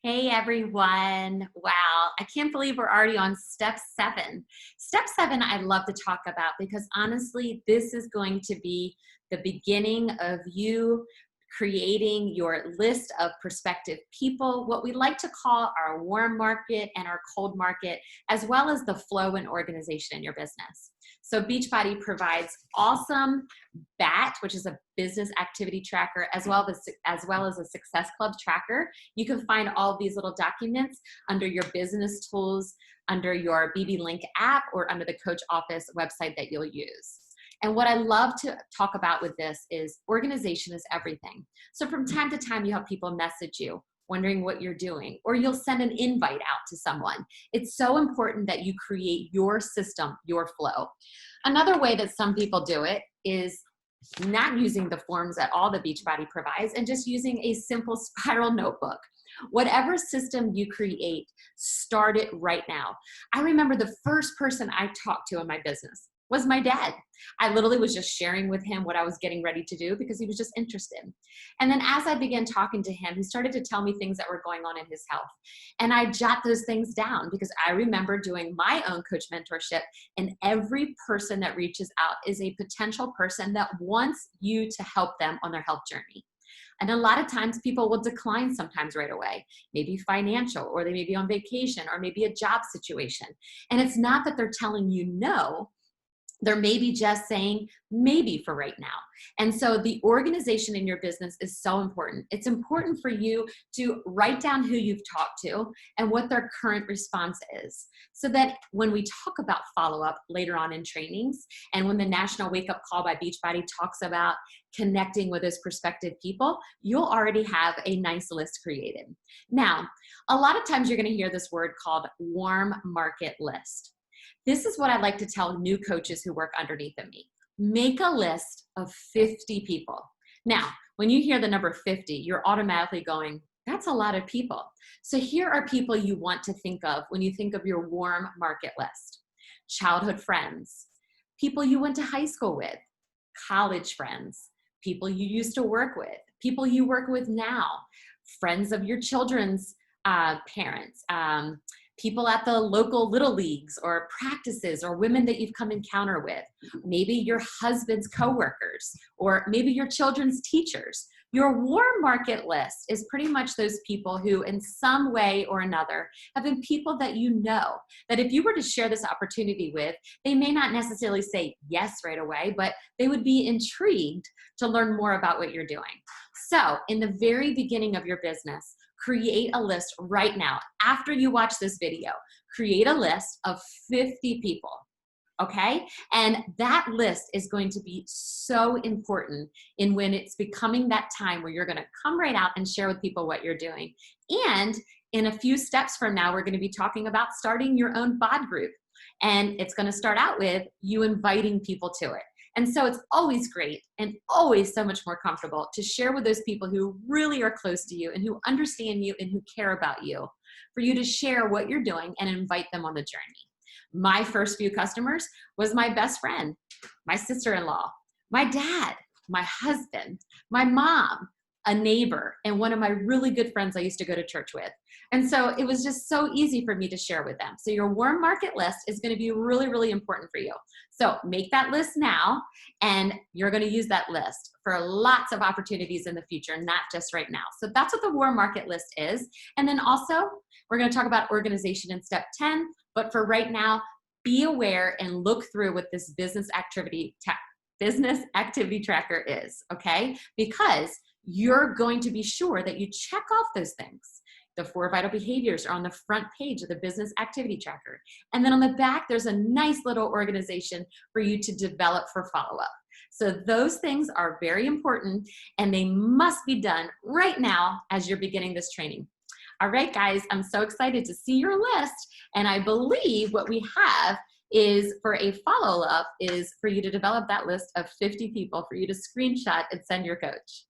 Hey everyone. Wow. I can't believe we're already on step 7. Step 7, I love to talk about because honestly, this is going to be the beginning of you creating your list of prospective people, what we like to call our warm market and our cold market, as well as the flow and organization in your business. So Beachbody provides awesome BAT, which is a business activity tracker, as well as a Success Club tracker. You can find all these little documents under your business tools, under your BB Link app, or under the Coach Office website that you'll use. And what I love to talk about with this is organization is everything. So from time to time, you have people message you wondering what you're doing, or you'll send an invite out to someone. It's so important that you create your system, your flow. Another way that some people do it is not using the forms at all that Beachbody provides and just using a simple spiral notebook. Whatever system you create, start it right now. I remember the first person I talked to in my business was my dad. I literally was just sharing with him what I was getting ready to do because he was just interested. And then as I began talking to him, he started to tell me things that were going on in his health. And I jot those things down because I remember doing my own coach mentorship, and every person that reaches out is a potential person that wants you to help them on their health journey. And a lot of times people will decline sometimes right away, maybe financial, or they may be on vacation, or maybe a job situation. And it's not that they're telling you no, they're maybe just saying maybe for right now. And so the organization in your business is so important. It's important for you to write down who you've talked to and what their current response is, so that when we talk about follow-up later on in trainings, and when the National Wake Up Call by Beachbody talks about connecting with those prospective people, you'll already have a nice list created. Now, a lot of times you're going to hear this word called warm market list. This is what I like to tell new coaches who work underneath of me. Make a list of 50 people. Now, when you hear the number 50, you're automatically going, that's a lot of people. So here are people you want to think of when you think of your warm market list. Childhood friends, people you went to high school with, college friends, people you used to work with, people you work with now, friends of your children's parents, people at the local little leagues or practices, or women that you've come encounter with, maybe your husband's coworkers, or maybe your children's teachers. Your warm market list is pretty much those people who in some way or another have been people that you know, that if you were to share this opportunity with, they may not necessarily say yes right away, but they would be intrigued to learn more about what you're doing. So in the very beginning of your business, create a list right now. After you watch this video, create a list of 50 people, okay? And that list is going to be so important in when it's becoming that time where you're gonna come right out and share with people what you're doing. And in a few steps from now, we're gonna be talking about starting your own BOD group. And it's gonna start out with you inviting people to it. And so it's always great and always so much more comfortable to share with those people who really are close to you and who understand you and who care about you, for you to share what you're doing and invite them on the journey. My first few customers was my best friend, my sister-in-law, my dad, my husband, my mom, a neighbor, and one of my really good friends I used to go to church with. And so it was just so easy for me to share with them. So your warm market list is going to be really, really important for you. So make that list now, and you're going to use that list for lots of opportunities in the future, not just right now. So that's what the warm market list is. And then also, we're going to talk about organization in step 10. But for right now, be aware and look through what this business activity tracker is, okay? Because you're going to be sure that you check off those things. The 4 vital behaviors are on the front page of the business activity tracker. And then on the back, there's a nice little organization for you to develop for follow-up. So those things are very important, and they must be done right now as you're beginning this training. All right, guys, I'm so excited to see your list. And I believe what we have is for a follow-up is for you to develop that list of 50 people for you to screenshot and send your coach.